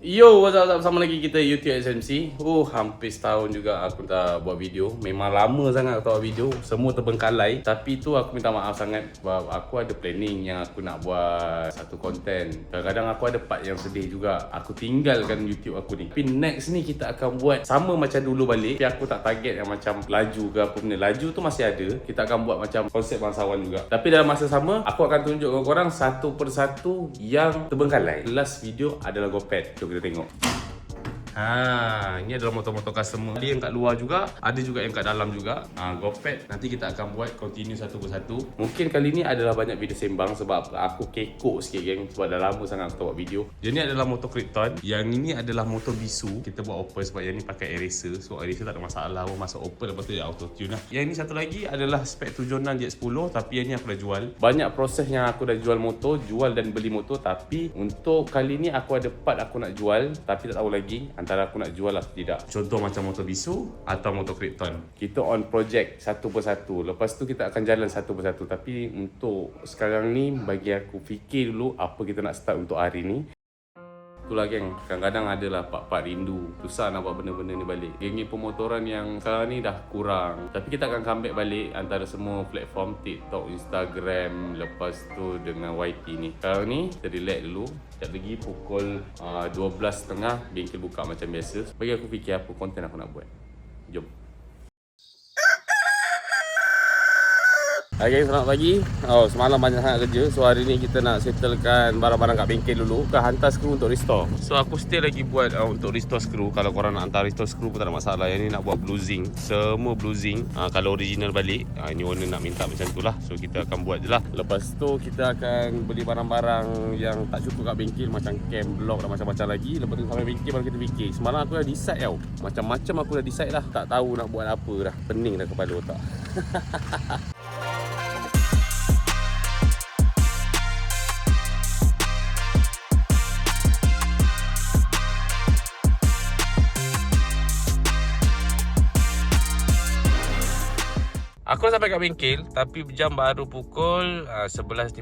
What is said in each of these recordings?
Yo, what's up? Bersama lagi kita YouTube SMC. Hampir setahun juga aku tak buat video. Memang lama sangat aku tak buat video. Semua terbengkalai. Tapi tu aku minta maaf sangat sebab aku ada planning yang aku nak buat satu konten. Kadang-kadang aku ada part yang sedih juga. Aku tinggalkan YouTube aku ni. Tapi next ni kita akan buat sama macam dulu balik. Tapi aku tak target yang macam laju ke apa benda. Laju tu masih ada. Kita akan buat macam konsep bangsawan juga. Tapi dalam masa sama, aku akan tunjuk ke korang satu persatu yang terbengkalai. Last video adalah GoPad. Jom kita tengok. Ini adalah motor-motor customer. Ada yang kat luar juga, ada juga yang kat dalam juga. GoPad nanti kita akan buat continue satu persatu. Mungkin kali ni adalah banyak video sembang sebab aku kekok sikit geng sebab dah lama sangat aku tak buat video. Jadi ni adalah motor Krypton. Yang ini adalah motor bisu. Kita buat open sebab yang ni pakai eraser. So eraser tak ada masalah pun, masuk open lepas tu dia auto tune lah. Yang ini satu lagi adalah spek 76 Jet 10 tapi yang ni aku dah jual. Banyak proses yang aku dah jual motor, jual dan beli motor, tapi untuk kali ni aku ada part aku nak jual tapi tak tahu lagi antara aku nak jual atau tidak. Contoh macam motor bisu atau motor Krypton. Kita on project satu persatu. Lepas tu kita akan jalan satu persatu. Tapi untuk sekarang ni bagi aku fikir dulu apa kita nak start untuk hari ni. Itulah geng, kadang-kadang adalah part-part rindu. Susah nak buat benda-benda ni balik. Geng pemotoran yang sekarang ni dah kurang. Tapi kita akan comeback balik antara semua platform TikTok, Instagram, lepas tu dengan YT ni. Sekarang ni kita relax dulu. Sekejap lagi pukul 12.30 bengkel buka macam biasa. Bagi aku fikir apa konten aku nak buat. Jom. Okay, selamat pagi. Semalam banyak sangat kerja. So hari ni kita nak settlekan barang-barang kat bengkel dulu. Kita hantar skru untuk restore. So aku still lagi buat untuk restore skru. Kalau korang nak hantar restore skru pun tak ada masalah. Yang ni nak buat blue zinc. Semua blue zinc. Kalau original balik, ini owner nak minta macam tu lah. So kita akan buat je lah. Lepas tu kita akan beli barang-barang yang tak cukup kat bengkel. Macam cam, block dan macam-macam lagi. Lepas tu sampai bengkel baru kita fikir. Semalam aku dah decide tau. Macam-macam aku dah decide lah. Tak tahu nak buat apa dah. Pening dah kepala otak. Aku sampai kat bengkel tapi jam baru pukul 11.50.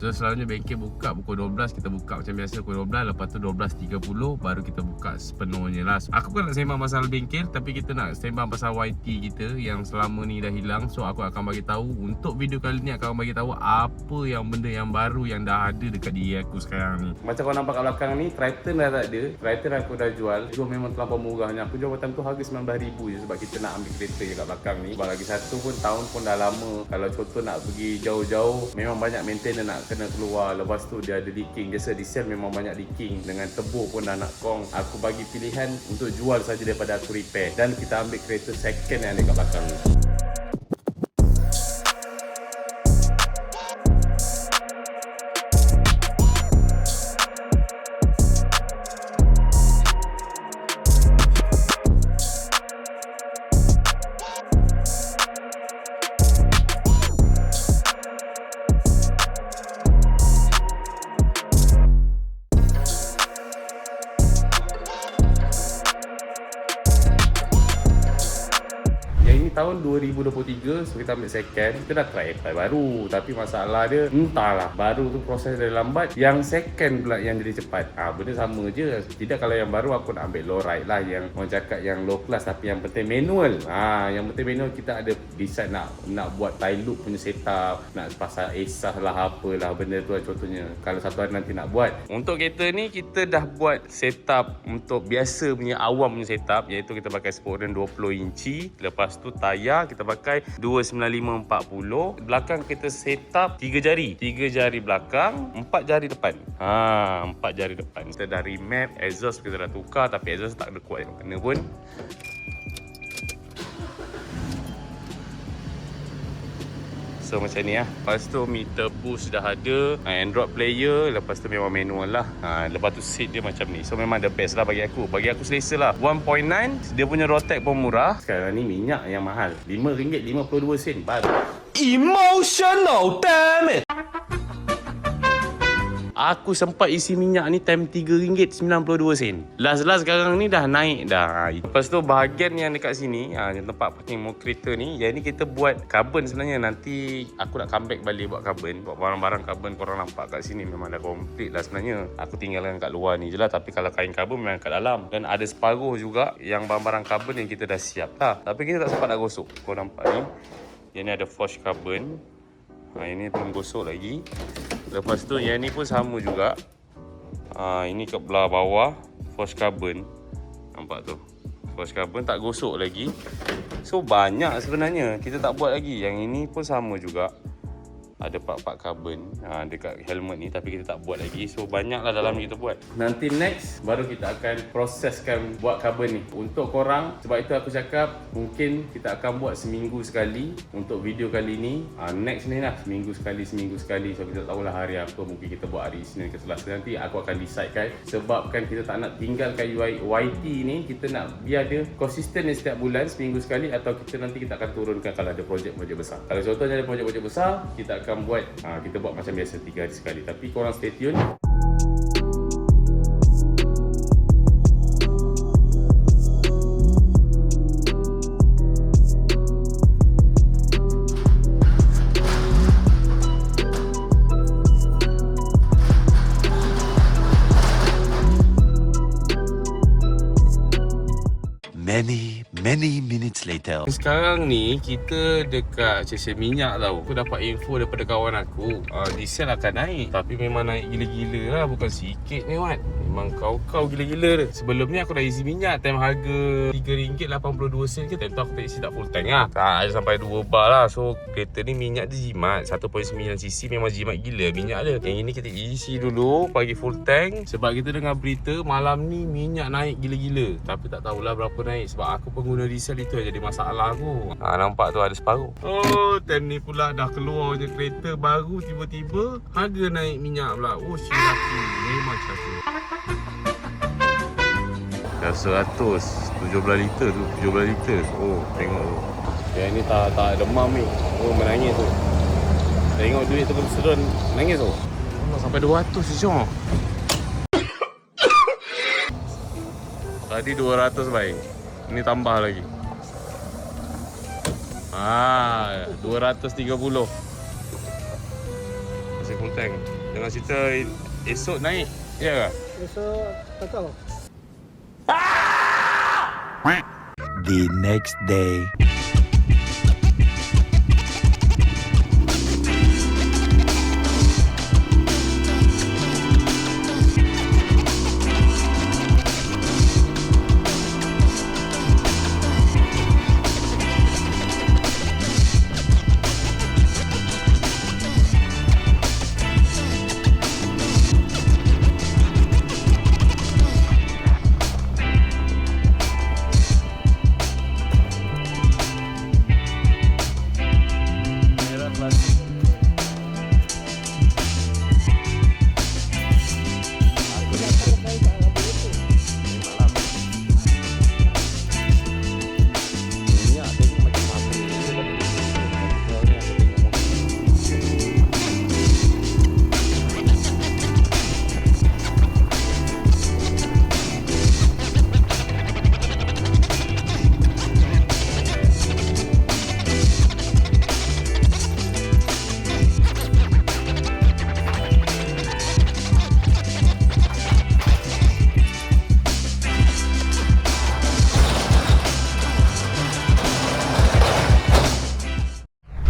So selalunya bengkel buka pukul 12. Kita buka macam biasa pukul 12. Lepas tu 12.30 baru kita buka sepenuhnya lah. Aku bukan nak sembang pasal bengkel, tapi kita nak sembang pasal YT kita yang selama ni dah hilang. So aku akan bagi tahu untuk video kali ni, akan bagi tahu apa yang benda yang baru yang dah ada dekat diri aku sekarang ni. Macam kau nampak kat belakang ni, Triton dah tak ada. Triton aku dah jual. Jual memang terlampau murahnya. Aku jual time tu harga 19,000 je sebab kita nak ambil kereta je kat belakang ni. Sebab lagi satu pun tahun pun dah lama. Kalau contoh nak pergi jauh-jauh, memang banyak maintenance nak kena keluar. Lepas tu dia ada leaking. Biasa diesel memang banyak leaking. Dengan tebur pun dah nak kong. Aku bagi pilihan untuk jual saja daripada aku repair. Dan kita ambil kereta second yang ada kat belakang ni. Tahun 2023, so kita ambil second. Kita dah try FI baru, tapi masalah dia entahlah, baru tu proses dia lambat. Yang second pula yang jadi cepat. Benda sama je. Tidak kalau yang baru aku nak ambil low ride lah, yang orang cakap yang low class tapi yang penting manual. Yang penting manual kita ada decide nak buat tie loop punya setup, nak pasal esah lah apalah benda tu lah contohnya. Kalau satu hari nanti nak buat. Untuk kereta ni kita dah buat setup untuk biasa punya awam punya setup, iaitu kita pakai spoiler 20 inci. Lepas tu tayar kita pakai 295/40. Belakang kita setup 3 jari. 3 jari belakang, 4 jari depan. 4 jari depan. Kita dah remap, exhaust kita dah tukar tapi exhaust tak ada kuat yang kena pun. So macam ni lah. Lepas tu meter boost dah ada, Android player. Lepas tu memang manual lah. Lepas tu seat dia macam ni. So memang the best lah bagi aku. Bagi aku selesa lah. 1.9. Dia punya Rotek pun murah. Sekarang ni minyak yang mahal, RM5.52 baru. Emotional damn it. Aku sempat isi minyak ni time RM3.92. Last sekarang ni dah naik dah. Lepas tu bahagian yang dekat sini, tempat parking motor kereta ni, yang ni kita buat carbon sebenarnya. Nanti aku nak comeback balik buat carbon. Buat barang-barang carbon korang nampak kat sini memang dah komplit lah sebenarnya. Aku tinggalkan kat luar ni je lah. Tapi kalau kain carbon memang kat dalam. Dan ada separuh juga yang barang-barang carbon yang kita dah siap lah. Tapi kita tak sempat nak gosok. Kau nampak ni. Yang ni ada forge carbon. Ini belum gosok lagi. Lepas tu yang ni pun sama juga. Ini kat belah bawah forge carbon. Nampak tu. Forge carbon tak gosok lagi. So banyak sebenarnya kita tak buat lagi. Yang ini pun sama juga. Ada part-part carbon dekat helmet ni, tapi kita tak buat lagi. So banyaklah dalam ni kita buat. Nanti next baru kita akan proseskan buat carbon ni untuk korang. Sebab itu aku cakap mungkin kita akan buat seminggu sekali untuk video kali ni. Next ni lah seminggu sekali. So kita tahulah hari apa. Mungkin kita buat hari Isnin ke Selasa. Nanti aku akan decidekan. Sebabkan kita tak nak tinggalkan YT ni. Kita nak biar dia konsisten setiap bulan seminggu sekali. Atau kita nanti kita akan turunkan kalau ada projek-projek besar. Kalau contohnya ada projek-projek besar, kita akan buat kita buat macam biasa 3 hari sekali. Tapi korang stay tune. Many minutes later. Sekarang ni kita dekat stesen minyak tau. Aku dapat info daripada kawan aku, diesel akan naik. Tapi memang naik gila-gila lah. Bukan sikit ni Wan. Memang kau gila-gila dah. Sebelum ni aku dah isi minyak time harga RM3.82 ke. Time tu aku tak isi tak full tank lah. Tak ada sampai 2 bar lah. So kereta ni minyak dia jimat 1.9cc. Memang jimat gila minyak dia. Yang ini kita isi dulu bagi full tank. Sebab kita dengar berita malam ni minyak naik gila-gila. Tapi tak tahulah berapa naik. Sebab aku pengguna diesel, itu yang jadi masalah aku. Nampak tu ada separuh. Oh, time ni pula dah keluar je kereta baru, tiba-tiba harga naik minyak pula. Oh, silaki. Memang silaki. Dah 100 17 liter tu, 17 liter. Oh, tengok tu. Yang ni tak demam ni. Oh, menangis tu. Tengok duit tu berserun, nangis tu. Oh, sampai 200 sejak. Tadi 200 baik. Ini tambah lagi. 230. Masih full tank. Jangan cerita esok naik. Ya ke? Esok tak tahu. The next day.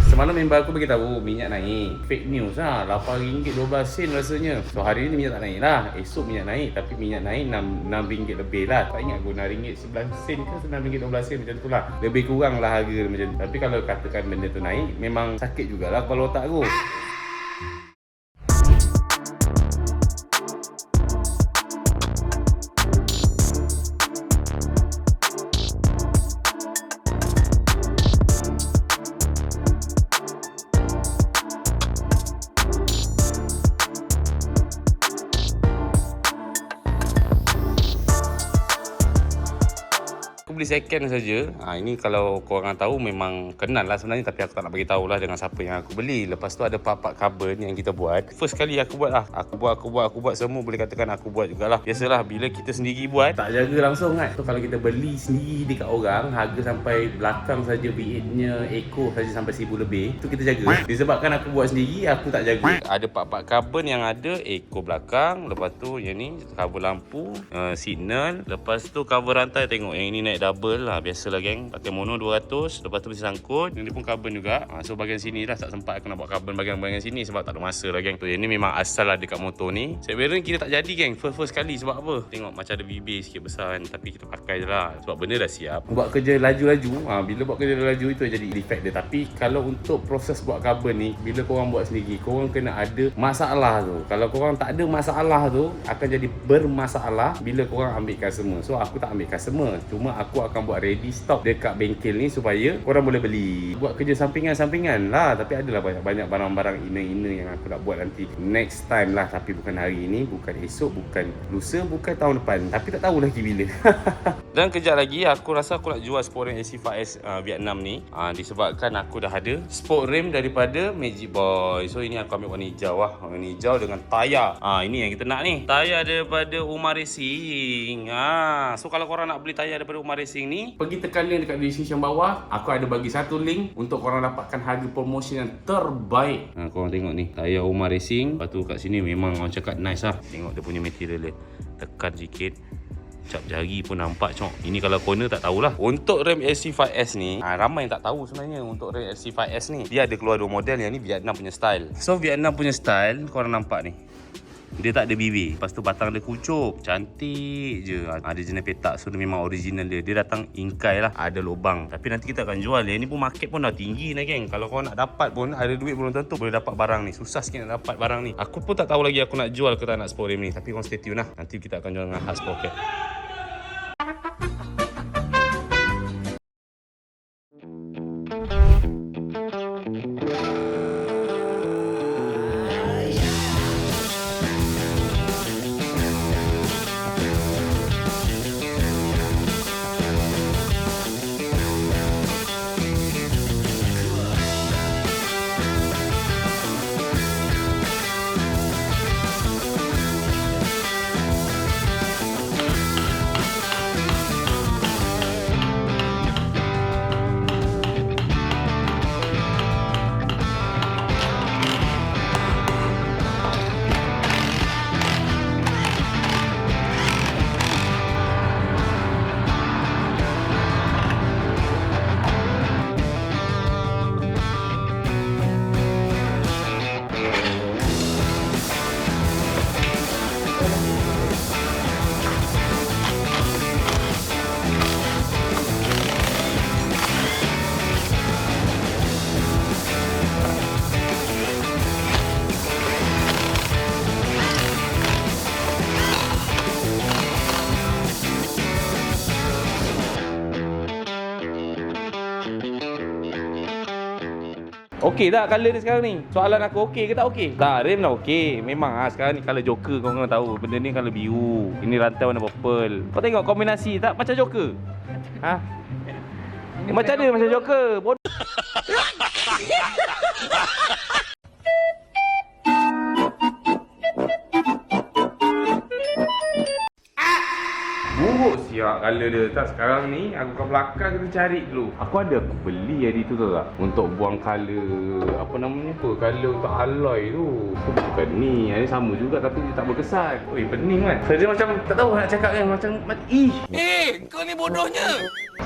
Semalam member aku beritahu minyak naik. Fake news lah. RM8.12 rasanya. So hari ni minyak tak naik lah. Esok minyak naik. Tapi minyak naik RM6 lebih lah. Tak ingat aku RM6.11 ke RM6.12 macam tu lah. Lebih kurang lah harga macam tu. Tapi kalau katakan benda tu naik, memang sakit jugalah kepala otak aku. beli second saja. Ini kalau korang tahu memang kenal lah sebenarnya, tapi aku tak nak bagi tahu lah dengan siapa yang aku beli. Lepas tu ada part-part carbon yang kita buat. First kali aku buat lah. Aku buat semua, boleh katakan aku buat jugalah. Biasalah bila kita sendiri buat, tak jaga langsung kan. So kalau kita beli sendiri dekat orang, harga sampai belakang saja V8-nya Eco saja sampai 1000 lebih. Tu kita jaga. Disebabkan aku buat sendiri, aku tak jaga. Ada part-part carbon yang ada Eco belakang. Lepas tu yang ni cover lampu, signal. Lepas tu cover rantai, tengok yang ini naik double lah. Biasalah geng, pakai mono 200. Lepas tu mesti sangkut. Yang ni pun carbon juga. So bahagian sini lah tak sempat aku nak buat carbon bahagian sini sebab tak ada masa lah geng. So yang ni memang asal lah dekat motor ni. Seat bearing kita tak jadi geng, first kali. Sebab apa? Tengok macam ada VB sikit besar kan, tapi kita pakai je lah sebab benda dah siap. Buat kerja laju-laju, bila buat kerja laju itu jadi defect dia. Tapi kalau untuk proses buat carbon ni, bila korang buat sendiri, korang kena ada masalah tu. Kalau korang tak ada masalah tu, akan jadi bermasalah bila korang ambil customer. So aku tak ambil customer, cuma aku akan buat ready stock dekat bengkel ni supaya korang boleh beli. Buat kerja sampingan lah, tapi adalah banyak barang-barang inner yang aku nak buat nanti next time lah. Tapi bukan hari ini, bukan esok, bukan lusa, bukan tahun depan, tapi tak tahu lagi bila. Dan kejap lagi aku rasa aku nak jual sport rim AC5S Vietnam ni, disebabkan aku dah ada sport rim daripada Magic Boy. So ini aku ambil warna hijau lah, warna hijau dengan tayar. Ini yang kita nak ni, tayar daripada Umar Racing. So kalau korang nak beli tayar daripada Umar Racing ni, pergi tekan link dekat description bawah. Aku ada bagi satu link untuk korang dapatkan harga promosi yang terbaik. Korang tengok ni, tayar Umar Racing. Lepas tu kat sini memang orang cakap nice lah. Tengok dia punya material dia, tekan sikit, cap jari pun nampak cok. Ini kalau corner tak tahulah. Untuk rem SC5S ni, ramai yang tak tahu sebenarnya. Untuk rem SC5S ni, dia ada keluar dua model. Yang ni Vietnam punya style. So Vietnam punya style, korang nampak ni, dia tak ada BB. Lepas tu batang dia kucuk, cantik je. Ada jenis petak. So dia memang original dia. Dia datang ingkai lah, ada lubang. Tapi nanti kita akan jual. Yang ni pun market pun dah tinggi lah geng. Kalau kau nak dapat pun, ada duit belum tentu boleh dapat barang ni. Susah sikit nak dapat barang ni. Aku pun tak tahu lagi aku nak jual ke tak nak sport rim ni. Tapi kau stay tune lah. Nanti kita akan jual dengan Hard Pocket. Okey tak colour dia sekarang ni? Soalan aku okey ke tak okey? Tak, rim dah okey. Memang sekarang ni colour Joker, korang tahu. Benda ni colour biru. Ini rantai warna purple. Kau tengok kombinasi tak macam Joker? Macam dia macam Joker. Bodoh. Buruk siap colour dia. Tak, sekarang ni aku kat belakang kita cari dulu. Aku beli hari tu tahu tak? Untuk buang colour, apa namanya apa? Colour untuk alloy tu. So, bukan ni. Ini sama juga tapi dia tak berkesan. Oi, pening kan? So, dia macam tak tahu nak cakap kan, macam kau ni bodohnya.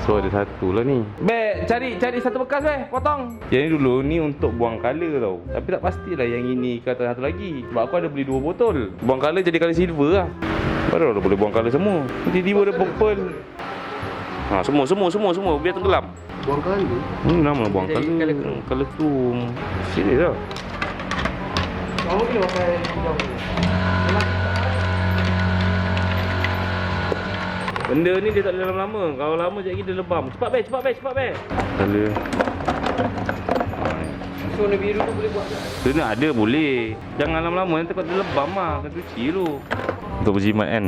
So ada satu lah ni. Bek, cari satu bekas potong. Yang ni dulu ni untuk buang colour tau. Tapi tak pastilah yang ini ke atau satu lagi. Sebab aku ada beli 2 botol. Buang colour jadi colour silver lah. Baru dah boleh buang colour semua. Tiba-tiba dia purple. Semua biar tenggelam. Buang colour? Nama buang colour. Colour tu serius lah. Kamu ni pakai hijau ni. Benda ni dia tak boleh lama-lama. Kalau lama sekejap lagi dia lebam. Cepat be. Colour. So warna biru tu boleh buat tak? Dia nak ada boleh. Jangan lama-lama nanti kau dia lebam lah. Kena cuci dulu. Untuk berjimat kan.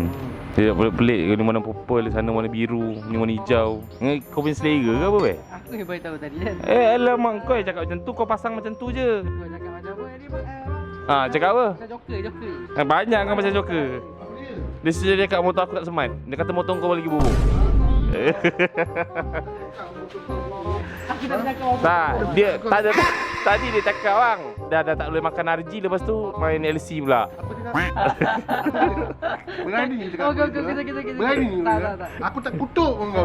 Dia pelik-pelik. Ni mana purple, sana mana biru, ni mana hijau. Kau punya selera ke apa weh? Aku yang beritahu tadi kan. Alamak, kau yang cakap macam tu. Kau pasang macam tu je. Kau cakap macam apa ni? Cakap apa? Macam joker. Banyak kan macam joker. Dia sedia dekat motor aku tak semat. Dia kata motor kau lagi buruk. Aku tak cakap apa. Tak, dia tak ada. Tadi dia cakap bang, dah tak boleh makan RG, lepas tu main LC pula. Berani ni cakap. Okey. Berani ni. Tak. Aku tak kutuk pun kau.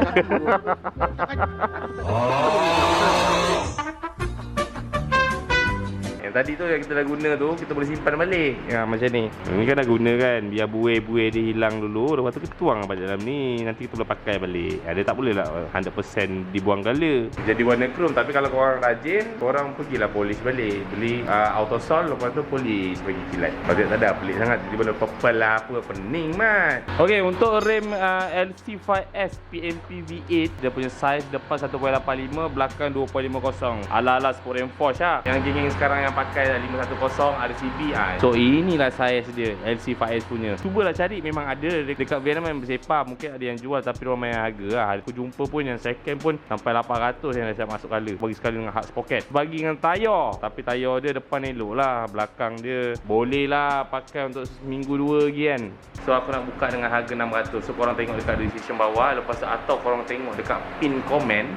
Yang tadi tu yang kita dah guna tu, kita boleh simpan balik. Macam ni. Ni kan dah guna kan, biar buih-buih dia hilang dulu. Lepas tu kita tuang balik dalam ni. Nanti kita boleh pakai balik. Dia tak boleh lah 100% dibuang gala. Jadi warna chrome. Tapi kalau korang rajin, korang pergilah polish balik. Beli autosol, lepas tu polish bagi kilat. Kalau tak ada pelik sangat. Jadi warna purple lah, apa pening mat. Okey, untuk rem LC5S PMP V8, dia punya saiz depan 1.85, belakang 2.50. Ala-ala sport reinforce lah. Yang geng-geng sekarang yang pakai 510 RCB. So inilah saiz dia, LC5S punya. Cubalah cari, memang ada dekat Vietnam yang bersepah. Mungkin ada yang jual tapi dia main harga lah. Aku jumpa pun yang second pun sampai 800 yang dah siap masuk colour. Bagi sekali dengan hard pocket. Bagi dengan tayar, tapi tayar dia depan elok lah, belakang dia boleh lah pakai untuk seminggu 2 lagi kan. So aku nak buka dengan harga 600. So korang tengok dekat description bawah. Lepas tu atau korang tengok dekat pin komen.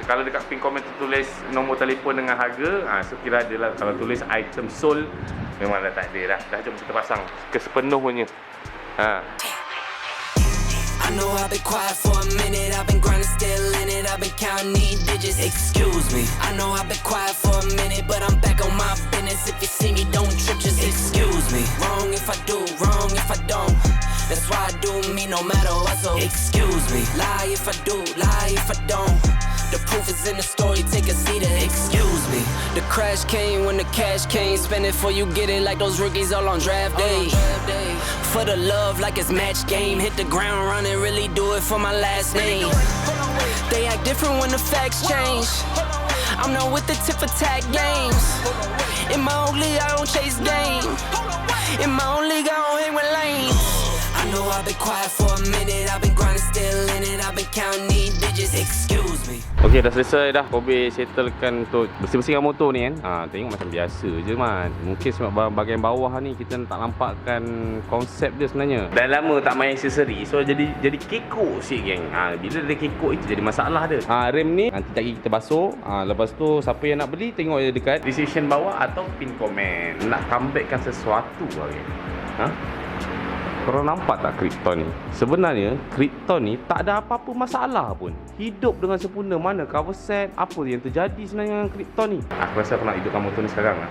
Kalau dekat pin komen tu tulis nombor telefon dengan harga, so kira ada lah. Kalau tulis item sold, memang dah tak ada dah. Dah jom kita pasang kesepenuhnya. I know I've been quiet for a minute, I've been grinding, still in it, I've been counting these digits, excuse me. I know I've been quiet for a minute, but I'm back on my business. If you see me, don't trip, just excuse me. Wrong if I do, wrong if I don't. That's why I do me no matter what, so excuse me. Lie if I do, lie if I don't. The proof is in the story, take a seat and excuse me. The crash came when the cash came. Spend it before you get it like those rookies all on draft day. For the love like it's match game. Hit the ground running, really do it for my last name. They act different when the facts change. I'm not with the tip for tag games. In my own league, I don't chase game. In my own league, I don't hang with lanes. I know I've been quiet for a minute, I've been grinding, still in it, I've been counting these digits, excuse me. Okey, dah selesai dah. Kobe settlekan untuk bersih-bersihkan motor ni kan. Tengok macam biasa je man. Mungkin sebab bahagian bawah ni kita tak nampakkan konsep dia sebenarnya. Dah lama tak main aksesori, so jadi kekok sikit geng. Bila dia kekok itu jadi masalah dia. Rem ni nanti lagi kita basuh. Lepas tu siapa yang nak beli tengok je dekat description bawah atau pin komen. Nak comebackkan sesuatu lagi. Korang nampak tak Krypton ni? Sebenarnya Krypton ni tak ada apa-apa masalah pun. Hidup dengan sempurna. Mana cover set, apa yang terjadi sebenarnya dengan Krypton ni? Aku rasa aku nak hidupkan motor ni sekarang lah.